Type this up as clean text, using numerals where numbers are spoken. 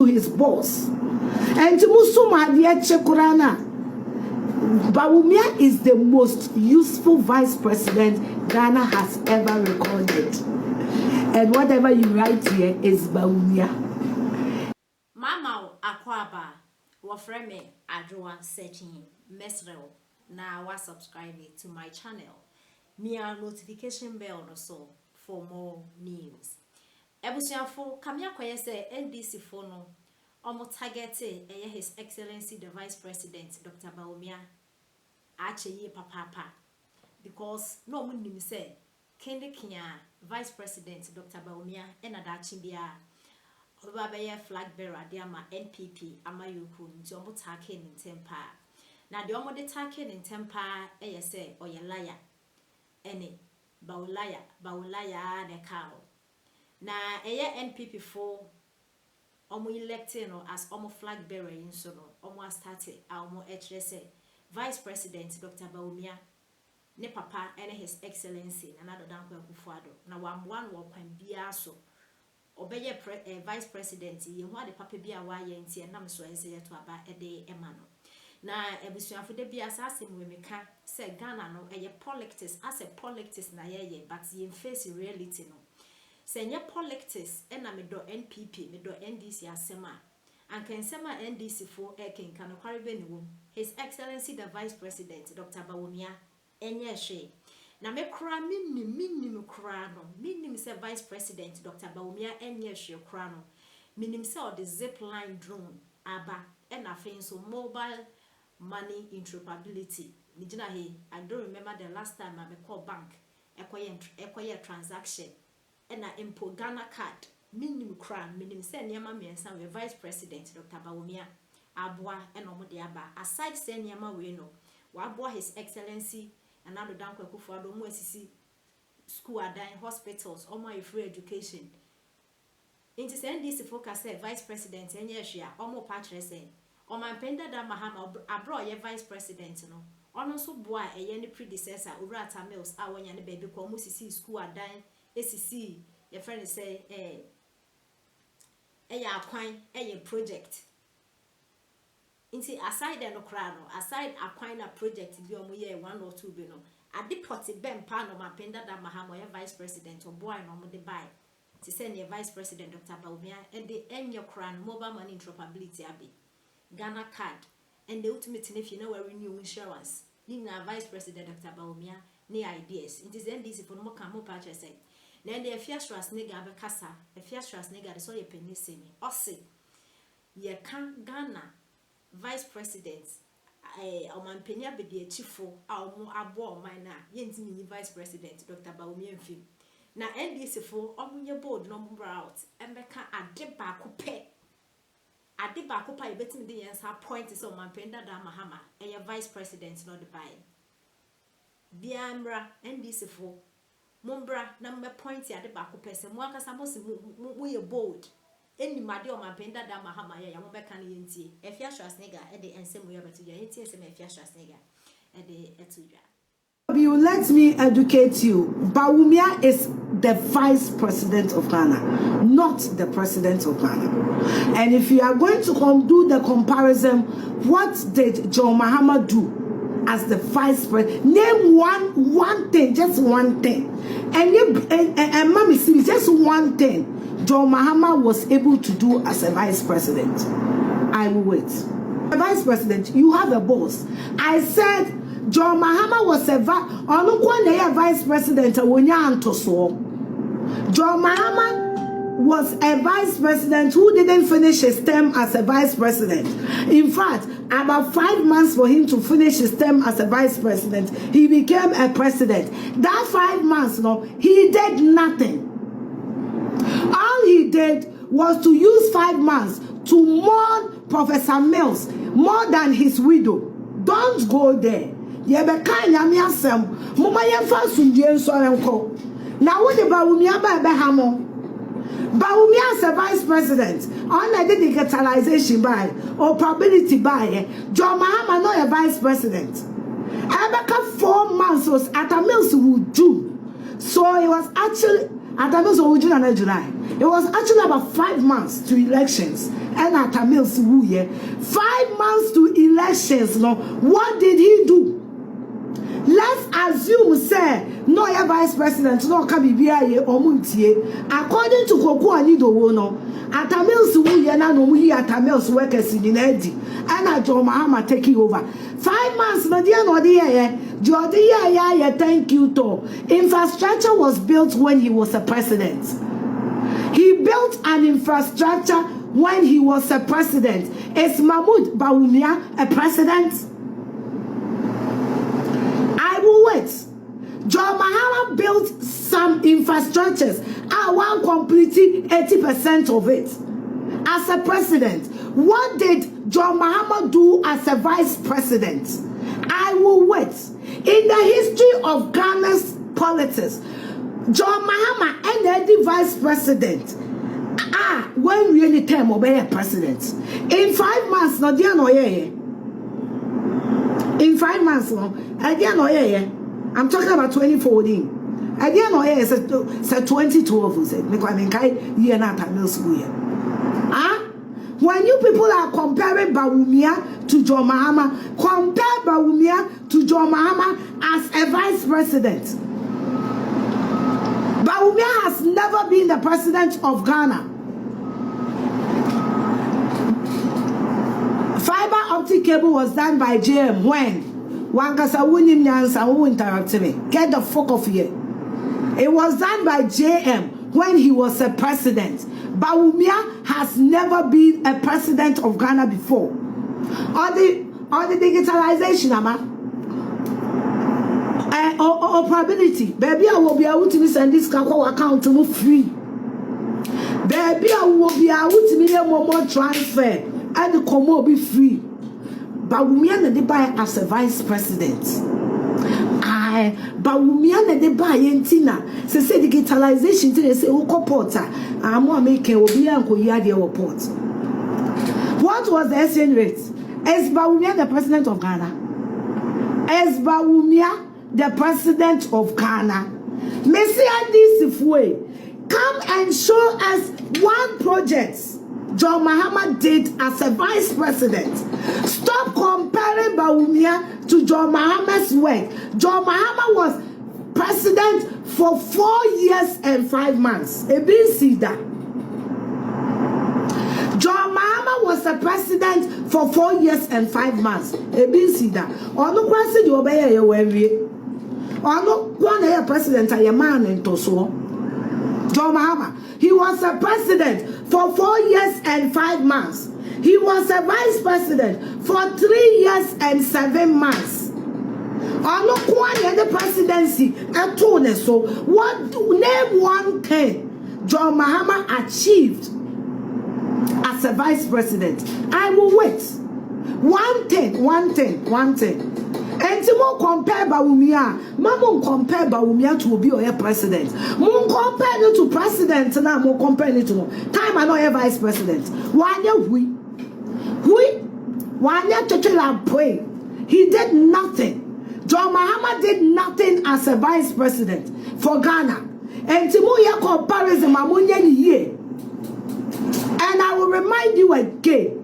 his boss. And Musuma Chekurana. Bawumia is the most useful vice president Ghana has ever recorded. And whatever you write here is Bawumia. Mama Akwaba, wafreme Adroa searching Mesrel. Now wa subscribe to my channel. Mia notification bell also for more news. Ebusiafo kamia kwaye se NDC fono omo targete His Excellency the Vice President Dr. Bawumia acheye papa because no munim say kende kia Vice President Dr. Bawumia enada chimbia oba beye flag bearer de ama NPP ama yoku nti omo take ni tempa na de omo de take ni tempa say oye liar ene bawulaya de cow na NPP for omo elected no as omo flag bearer in so no omo started omo say Vice President Dr. Bawumia ne papa ene His Excellency na nado danko akufuado na wamwan wo kwan bia so obeye Vice President ye ho ade papa bia wa ye ntie nam so ese yeto aba ede ema no na ebusuafo de bia asase mu meka se Ghana no eye politics as a politics na ye but ye face reality no se nye politics ena me do NPP me do NDC asema anka nsema NDC fo ekenka no kware be ne wo His Excellency the Vice President Dr. Bawumia enye hwe na me kra minim kra no minim se Vice President Dr. Bawumia enye hwe kra no minim se o the zip line drone aba ena fe so mobile money interoperability nigina he I don't remember the last time I call bank ekoye transaction ena impo Ghana card minim kra minim se niam miensa we Vice President Dr. Bawumia aboa ena omode aba aside se niam we no wa aboa His Excellency anado danko akufuado mo asisi school adan hospitals omo free education into send this focus say Vice President enye hwea omo patre say omanpenda da Mahama abro ye Vice President no ono so boa eye ne predecessor Urata Mills a wonya ne baby ko mo sisi school adan esisi ye friend say ya akwan project inti aside no kra no aside akwan na project bi omo ye 1 or 2 bi no ade poti bempa no mapenda da Mahama ye Vice President oboa no mo de buy ti send ye Vice President Dr. Bawumia and the enye kra no mobile money interoperability abi Ghana card and the ultimate if you know where renew insurance nina Vice President Dr. Bawumia ni ideas it is NDC for no more can purchase say na the Afia nigga be kasa Afia nigga so ye penny semi ose ye kan Ghana Vice President omanpenya be de chifo a omo abo man na ye ntimi ni Vice President Dr. Bawumia mfim na NDC for omo ye board no mbra out embeka ade ba ko pe ade ba ko pa ye betimi de yensa point so omanpenda da Mahama eye Vice President no de buy biamra NDC for Mumbra number point ya de ba ko pese mo akasa mo se mo ye bold eni made o mapenda da Mahama ya mo beka ne yentie Afia nigga e de ensem yo betu ya yentie se me Afia nigga e de etudwa. You let me educate you. Bawumia is the Vice President of Ghana, not the President of Ghana. And if you are going to do the comparison, what did John Mahama do as the Vice President? Name one thing, just one thing. And mommy, see, just one thing John Mahama was able to do as a Vice President. I will wait. The Vice President, you have a boss. I said John Mahama was a Vice President. John Mahama was a Vice President who didn't finish his term as a Vice President. In fact, about 5 months for him to finish his term as a Vice President, he became a President. That 5 months, no, he did nothing. All he did was to use 5 months to mourn Professor Mills more than his widow. Don't go there. Yebeka nyame asem moma yemfa sundie nsore nko na wo de Bawumia ba hamo Bawumia as a Vice President on a digitalization by or probability by John Mahama no a Vice President Ebeka 4 months was at a Mills would do so it was actually Atamils original na July. It was actually about 5 months to elections. And Atamils who ye 5 months to elections. No, what did he do? Let's assume say no ya vice president no ka bibia ye omuntie. According to Koku Anido no, Atamils who ye na no mu yi Atamils workers in Edi. And John Mahama taking over. 5 months no dia no dia thank you to. Infrastructure was built when he was a president. He built an infrastructure when he was a president. Is Mahmoud Bawumia a president? I will wait. John Mahama built some infrastructures. I want completing 80% of it. As a president, what did John Mahama do as a vice president? I will wait. In the history of Ghana's politics, John Mahama and the vice president when really term obey a president. In 5 months, no dear no yeah. In 5 months, no, I dear no yeah. I'm talking about 2014. I dear no yeah, it's 2012. Said, me kwa minkai year na tamil school year. When you people are comparing Bawumia to John Mahama, compare Bawumia to John Mahama as a vice president. Bawumia has never been the president of Ghana. Fiber optic cable was done by JDM when? Wankasa wunim nyansa who interrupted me. Get the fuck off here. It was done by JDM when he was a president. Bawumia has never been a president of Ghana before. On the digitalization, probability. Baby, I will be able to send this account to move free. Baby, I will be able to make more transfer and the commo be free. Bawumia na de buy as a vice president. Bawumia na de buy entina. Se digitalization they say oko porta. Amo make obi anko ya de port. What was the exchange rate? Is Bawumia the president of Ghana? Is Bawumia the president of Ghana? Messiah this way. Come and show us one project John Mahama did as a vice president. Stop comparing Bawumia to John Mahama's work. John Mahama was president for 4 years and 5 months. John Mahama was the president for 4 years and 5 months. Ono kwase di obeye ye wewie. Ono kwona ye president aye man ntoso. John Mahama, he was a president for 4 years and 5 months. He was a vice president for 3 years and 7 months. Ono kwanya the presidency atone so what name one thing John Mahama achieved as a vice president. I will wait. One thing. And to compare Bawumia, Mama compare Bawumia to be your president. Mon compare it to president now, more compare it to time I know a vice president. Why we to pray. He did nothing. John Mahama did nothing as a vice president for Ghana. And Timoya comparison Mamunya year. And I will remind you again.